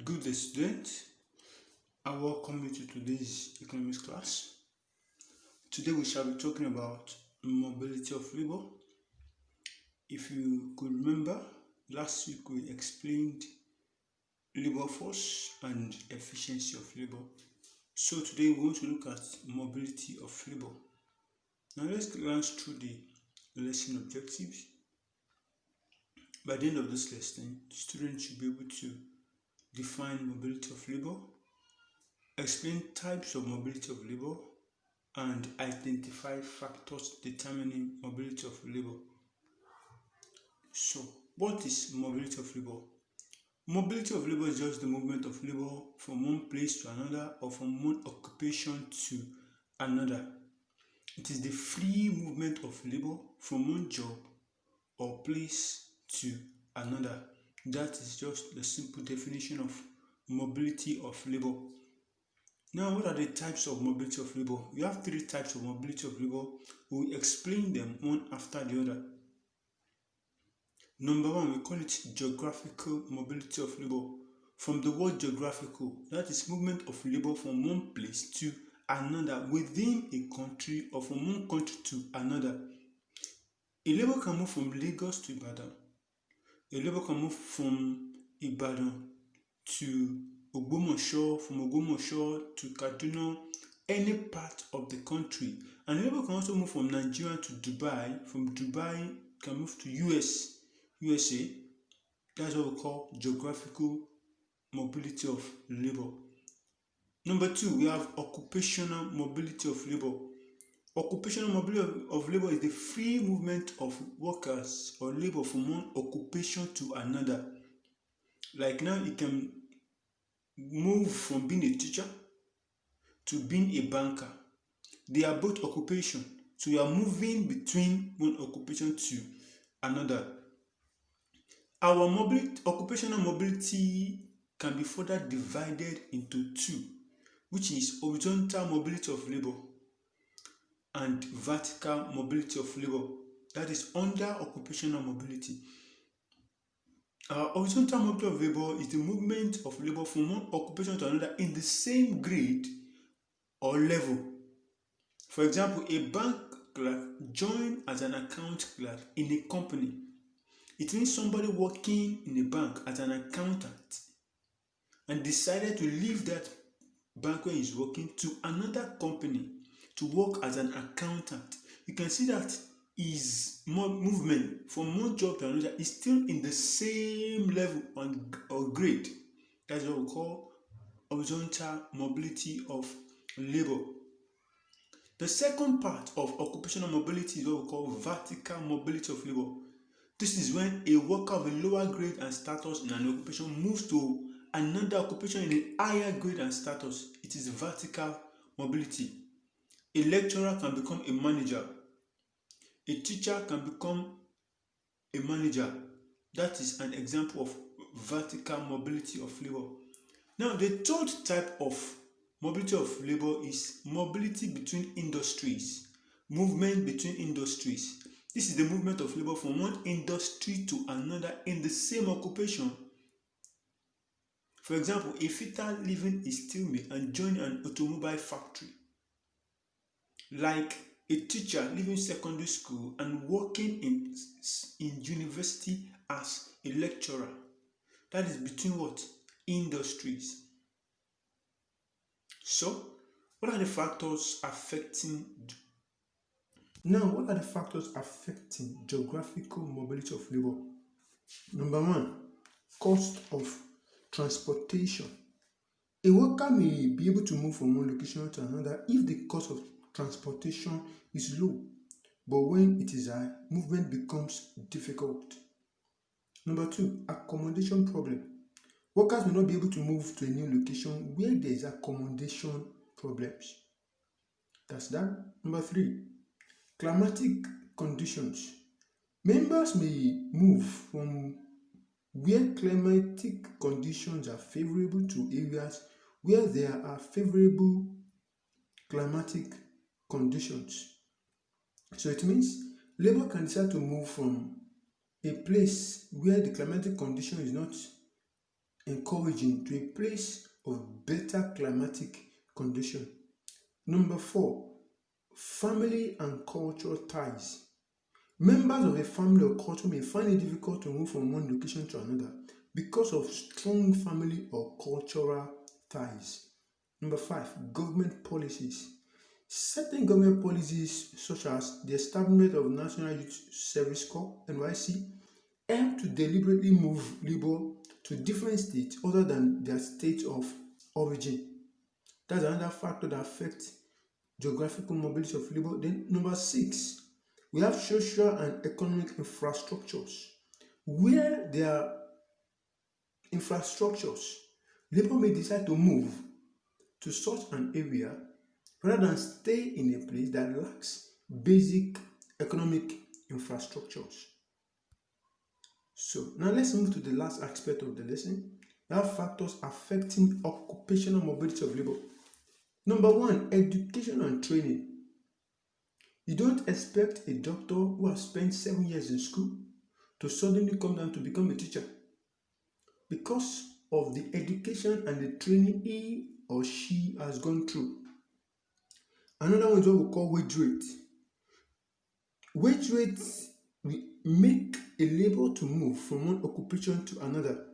Good day, students. I welcome you to today's economics class. Today we shall be talking about mobility of labor. If you could remember, last week we explained labor force and efficiency of labor. So today we want to look at mobility of labor. Now let's glance through the lesson objectives. By the end of this lesson, students should be able to define mobility of labor, explain types of mobility of labor, and identify factors determining mobility of labor. So, what is mobility of labor? Mobility of labor is just the movement of labor from one place to another or from one occupation to another. It is the free movement of labor from one job or place to another. That is just the simple definition of mobility of labor. Now, what are the types of mobility of labor? We have three types of mobility of labor. We will explain them one after the other. Number one, we call it geographical mobility of labor. From the word geographical, that is movement of labor from one place to another within a country or from one country to another. A labor can move from Lagos to Ibadan. A labor can move from Ibadan to Ogbomoso, from Ogbomoso to Kaduna, any part of the country. And labor can also move from Nigeria to Dubai, from Dubai can move to USA. That's what we call geographical mobility of labor. Number two, we have occupational mobility of labor. Occupational mobility of labor is the free movement of workers or labor from one occupation to another. Like now, you can move from being a teacher to being a banker. They are both occupation, so you are moving between one occupation to another. Our occupational mobility can be further divided into two, which is horizontal mobility of labor and vertical mobility of labor. That is under occupational mobility. Horizontal mobility of labor is the movement of labor from one occupation to another in the same grade or level. For example, a bank clerk joined as an account clerk in a company. It means somebody working in a bank as an accountant and decided to leave that bank where he's working to another company to work as an accountant. You can see that his movement from one job to another is still in the same level or grade. That's what we call horizontal mobility of labor. The second part of occupational mobility is what we call vertical mobility of labor. This is when a worker of a lower grade and status in an occupation moves to another occupation in a higher grade and status. It is vertical mobility. A lecturer can become a manager. A teacher can become a manager. That is an example of vertical mobility of labor. Now, the third type of mobility of labor is mobility between industries. Movement between industries. This is the movement of labor from one industry to another in the same occupation. For example, a fitter leaving a steel mill and joining an automobile factory. Like a teacher leaving secondary school and working in university as a lecturer. That is between what? Industries. So, what are the factors affecting geographical mobility of labor? Number one, cost of transportation. A worker may be able to move from one location to another if the cost of transportation is low, but when it is high, movement becomes difficult. Number two, accommodation problem. Workers may not be able to move to a new location where there is accommodation problems. That's that. Number three, climatic conditions. Members may move from where climatic conditions are favorable to areas where there are favorable climatic conditions. So it means labor can decide to move from a place where the climatic condition is not encouraging to a place of better climatic condition. Number 4, family and cultural ties. Members of a family or culture may find it difficult to move from one location to another because of strong family or cultural ties. Number 5, government policies. Certain government policies, such as the establishment of National Youth Service Corps (NYSC), help to deliberately move labor to different states other than their state of origin. That's another factor that affects geographical mobility of labor. Then number 6, we have social and economic infrastructures. Where there are infrastructures, labor may decide to move to such an area rather than stay in a place that lacks basic economic infrastructures. So now let's move to the last aspect of the lesson. We have factors affecting occupational mobility of labor. Number 1, education and training. You don't expect a doctor who has spent 7 years in school to suddenly come down to become a teacher because of the education and the training he or she has gone through. Another one is what we call wage rate. Wage rates will make a laborer to move from one occupation to another.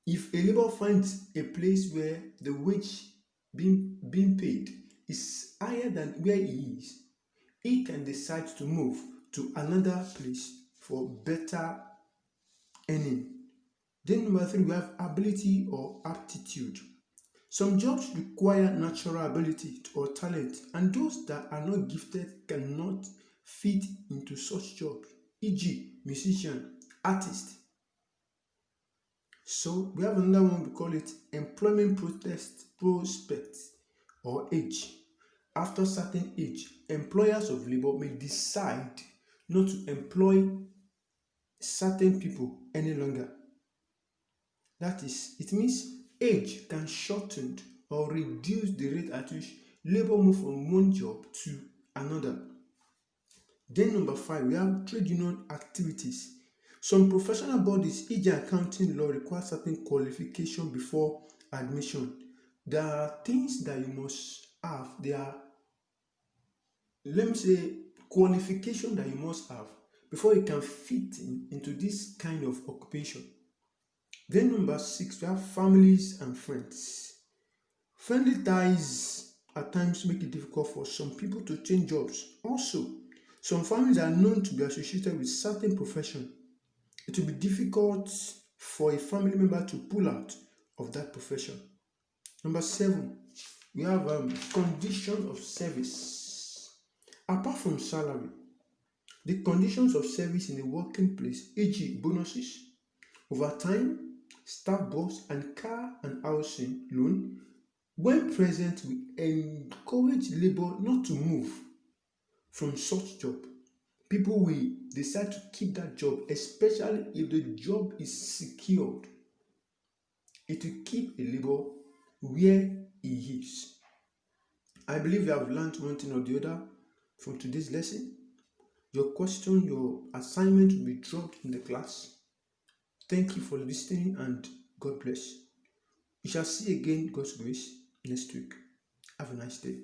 If a laborer finds a place where the wage being paid is higher than where he is, he can decide to move to another place for better earning. Then number 3, we have ability or aptitude. Some jobs require natural ability or talent, and those that are not gifted cannot fit into such jobs, e.g., musician, artist. So we have another one, we call it employment prospect or age. After certain age, employers of labor may decide not to employ certain people any longer. That is, it means age can shorten or reduce the rate at which labor move from one job to another. Then number 5, we have trade union activities. Some professional bodies, e.g. accounting law, require certain qualification before admission. There are things that you must have. There are, qualification that you must have before you can fit into this kind of occupation. Then number 6, we have families and friends. Friendly ties at times make it difficult for some people to change jobs. Also, some families are known to be associated with certain profession. It will be difficult for a family member to pull out of that profession. Number 7, we have conditions of service. Apart from salary, the conditions of service in the working place, e.g. bonuses, overtime, staff boss, and car and housing loan, when present, will encourage labor not to move from such job. People will decide to keep that job, especially if the job is secured. It will keep a labor where he is. I believe you have learned one thing or the other from today's lesson. Your question, your assignment will be dropped in the class. Thank you for listening and God bless. We shall see again, God's grace, next week. Have a nice day.